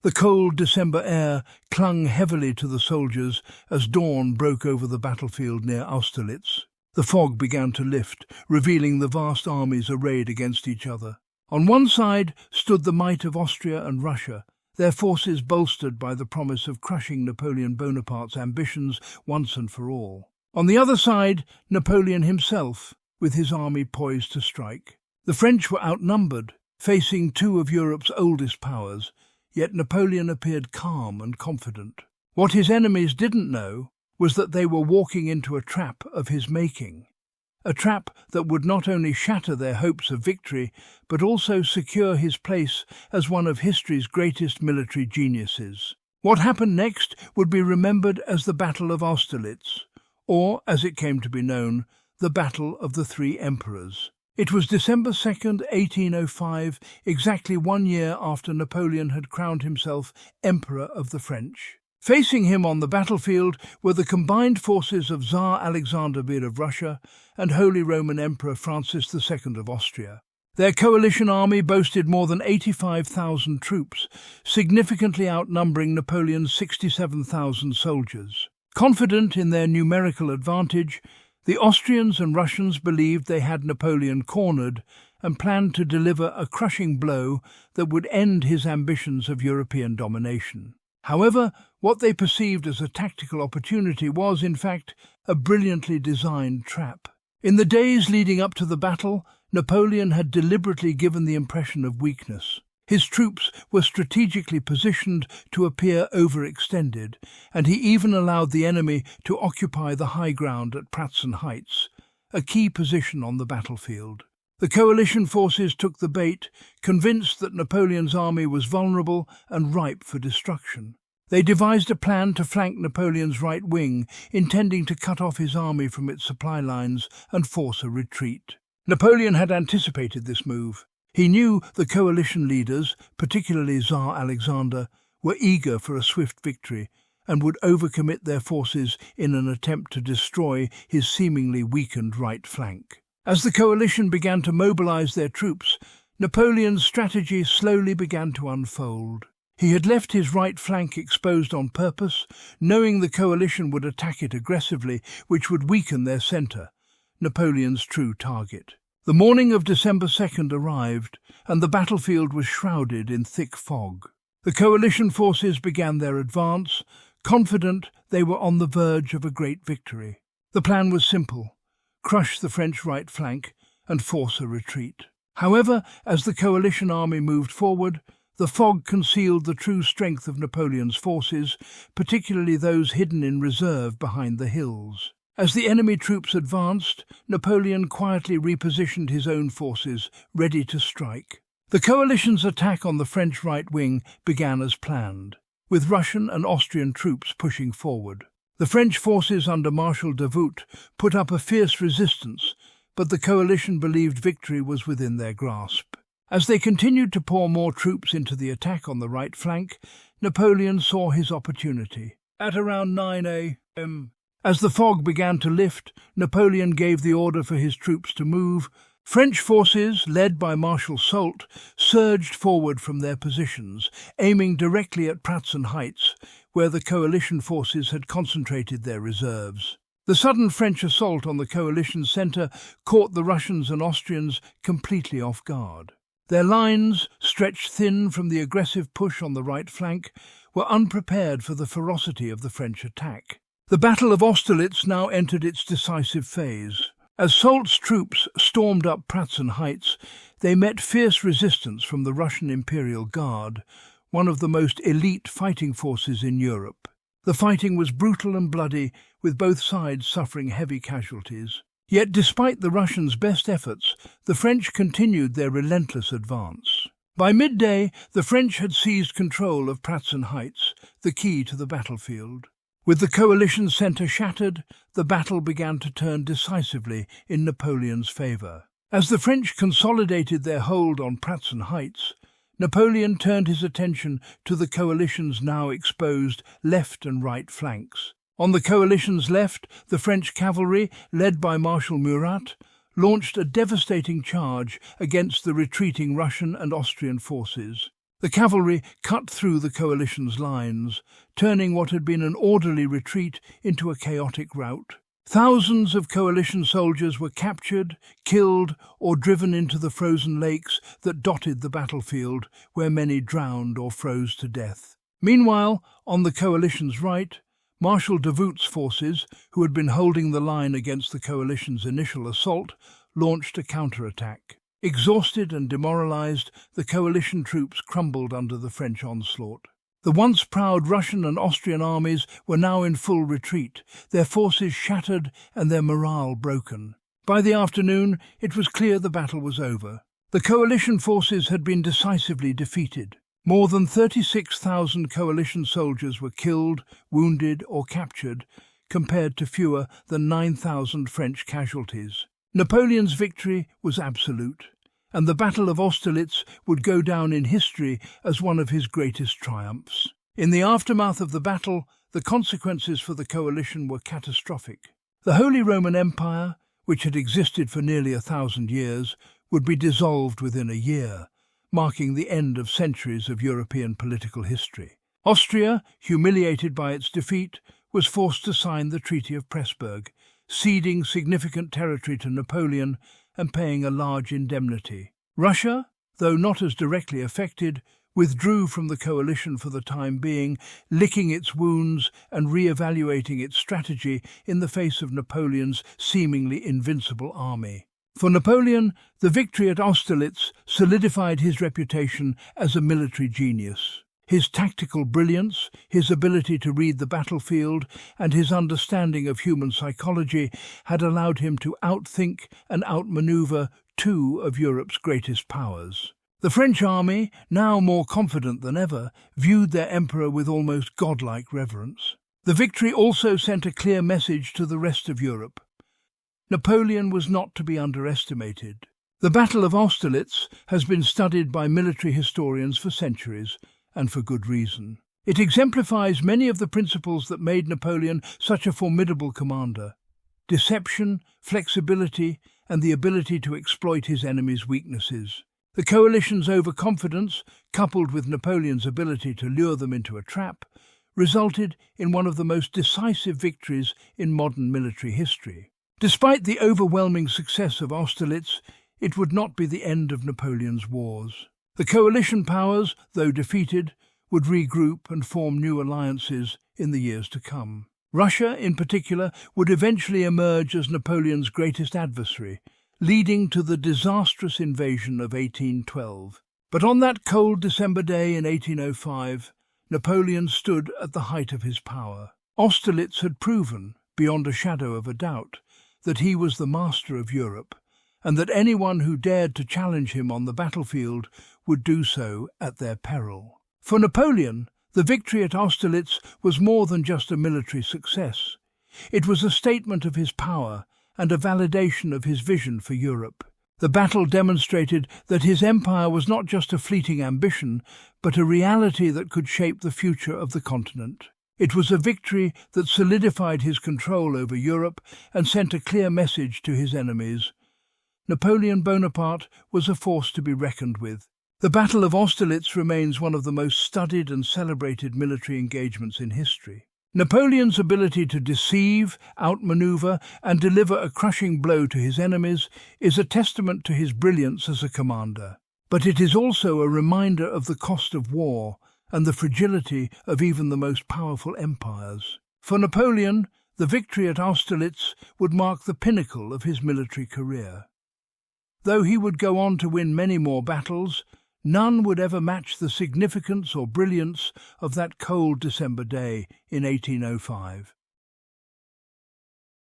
The cold December air clung heavily to the soldiers as dawn broke over the battlefield near Austerlitz. The fog began to lift, revealing the vast armies arrayed against each other. On one side stood the might of Austria and Russia, their forces bolstered by the promise of crushing Napoleon Bonaparte's ambitions once and for all. On the other side, Napoleon himself, with his army poised to strike. The French were outnumbered, facing two of Europe's oldest powers, yet Napoleon appeared calm and confident. What his enemies didn't know was that they were walking into a trap of his making, a trap that would not only shatter their hopes of victory, but also secure his place as one of history's greatest military geniuses. What happened next would be remembered as the Battle of Austerlitz, or, as it came to be known, the Battle of the Three Emperors. It was December 2nd, 1805, exactly 1 year after Napoleon had crowned himself Emperor of the French. Facing him on the battlefield were the combined forces of Tsar Alexander I of Russia and Holy Roman Emperor Francis II of Austria. Their coalition army boasted more than 85,000 troops, significantly outnumbering Napoleon's 67,000 soldiers. Confident in their numerical advantage, the Austrians and Russians believed they had Napoleon cornered and planned to deliver a crushing blow that would end his ambitions of European domination. However, what they perceived as a tactical opportunity was, in fact, a brilliantly designed trap. In the days leading up to the battle, Napoleon had deliberately given the impression of weakness. His troops were strategically positioned to appear overextended, and he even allowed the enemy to occupy the high ground at Pratzen Heights, a key position on the battlefield. The coalition forces took the bait, convinced that Napoleon's army was vulnerable and ripe for destruction. They devised a plan to flank Napoleon's right wing, intending to cut off his army from its supply lines and force a retreat. Napoleon had anticipated this move. He knew the coalition leaders, particularly Tsar Alexander, were eager for a swift victory and would overcommit their forces in an attempt to destroy his seemingly weakened right flank. As the coalition began to mobilize their troops, Napoleon's strategy slowly began to unfold. He had left his right flank exposed on purpose, knowing the coalition would attack it aggressively, which would weaken their center, Napoleon's true target. The morning of December 2nd arrived, and the battlefield was shrouded in thick fog. The coalition forces began their advance, confident they were on the verge of a great victory. The plan was simple: crush the French right flank and force a retreat. However, as the coalition army moved forward, the fog concealed the true strength of Napoleon's forces, particularly those hidden in reserve behind the hills. As the enemy troops advanced, Napoleon quietly repositioned his own forces, ready to strike. The coalition's attack on the French right wing began as planned, with Russian and Austrian troops pushing forward. The French forces under Marshal Davout put up a fierce resistance, but the coalition believed victory was within their grasp. As they continued to pour more troops into the attack on the right flank, Napoleon saw his opportunity. At around 9 a.m., as the fog began to lift, Napoleon gave the order for his troops to move. French forces, led by Marshal Soult, surged forward from their positions, aiming directly at Pratzen Heights, where the coalition forces had concentrated their reserves. The sudden French assault on the coalition centre caught the Russians and Austrians completely off guard. Their lines, stretched thin from the aggressive push on the right flank, were unprepared for the ferocity of the French attack. The Battle of Austerlitz now entered its decisive phase. As Soult's troops stormed up Pratzen Heights, they met fierce resistance from the Russian Imperial Guard, one of the most elite fighting forces in Europe. The fighting was brutal and bloody, with both sides suffering heavy casualties. Yet despite the Russians' best efforts, the French continued their relentless advance. By midday, the French had seized control of Pratzen Heights, the key to the battlefield. With the coalition centre shattered, the battle began to turn decisively in Napoleon's favour. As the French consolidated their hold on Pratzen Heights, Napoleon turned his attention to the coalition's now exposed left and right flanks. On the coalition's left, the French cavalry, led by Marshal Murat, launched a devastating charge against the retreating Russian and Austrian forces. The cavalry cut through the coalition's lines, turning what had been an orderly retreat into a chaotic rout. Thousands of coalition soldiers were captured, killed, or driven into the frozen lakes that dotted the battlefield, where many drowned or froze to death. Meanwhile, on the coalition's right, Marshal Davout's forces, who had been holding the line against the coalition's initial assault, launched a counterattack. Exhausted and demoralized, the coalition troops crumbled under the French onslaught. The once proud Russian and Austrian armies were now in full retreat, their forces shattered and their morale broken. By the afternoon, it was clear the battle was over. The coalition forces had been decisively defeated. More than 36,000 coalition soldiers were killed, wounded, or captured, compared to fewer than 9,000 French casualties. Napoleon's victory was absolute, and the Battle of Austerlitz would go down in history as one of his greatest triumphs. In the aftermath of the battle, the consequences for the coalition were catastrophic. The Holy Roman Empire, which had existed for nearly 1,000 years, would be dissolved within a year, marking the end of centuries of European political history. Austria, humiliated by its defeat, was forced to sign the Treaty of Pressburg, ceding significant territory to Napoleon and paying a large indemnity. Russia, though not as directly affected, withdrew from the coalition for the time being, licking its wounds and re-evaluating its strategy in the face of Napoleon's seemingly invincible army. For Napoleon, the victory at Austerlitz solidified his reputation as a military genius. His tactical brilliance, his ability to read the battlefield, and his understanding of human psychology had allowed him to outthink and outmaneuver two of Europe's greatest powers. The French army, now more confident than ever, viewed their emperor with almost godlike reverence. The victory also sent a clear message to the rest of Europe. Napoleon was not to be underestimated. The Battle of Austerlitz has been studied by military historians for centuries, and for good reason. It exemplifies many of the principles that made Napoleon such a formidable commander: deception, flexibility, and the ability to exploit his enemy's weaknesses. The coalition's overconfidence, coupled with Napoleon's ability to lure them into a trap, resulted in one of the most decisive victories in modern military history. Despite the overwhelming success of Austerlitz, it would not be the end of Napoleon's wars. The coalition powers, though defeated, would regroup and form new alliances in the years to come. Russia, in particular, would eventually emerge as Napoleon's greatest adversary, leading to the disastrous invasion of 1812. But on that cold December day in 1805, Napoleon stood at the height of his power. Austerlitz had proven, beyond a shadow of a doubt, that he was the master of Europe, and that anyone who dared to challenge him on the battlefield would do so at their peril. For Napoleon, the victory at Austerlitz was more than just a military success. It was a statement of his power and a validation of his vision for Europe. The battle demonstrated that his empire was not just a fleeting ambition, but a reality that could shape the future of the continent. It was a victory that solidified his control over Europe and sent a clear message to his enemies. Napoleon Bonaparte was a force to be reckoned with. The Battle of Austerlitz remains one of the most studied and celebrated military engagements in history. Napoleon's ability to deceive, outmaneuver, and deliver a crushing blow to his enemies is a testament to his brilliance as a commander. But it is also a reminder of the cost of war and the fragility of even the most powerful empires. For Napoleon, the victory at Austerlitz would mark the pinnacle of his military career. Though he would go on to win many more battles, none would ever match the significance or brilliance of that cold December day in 1805.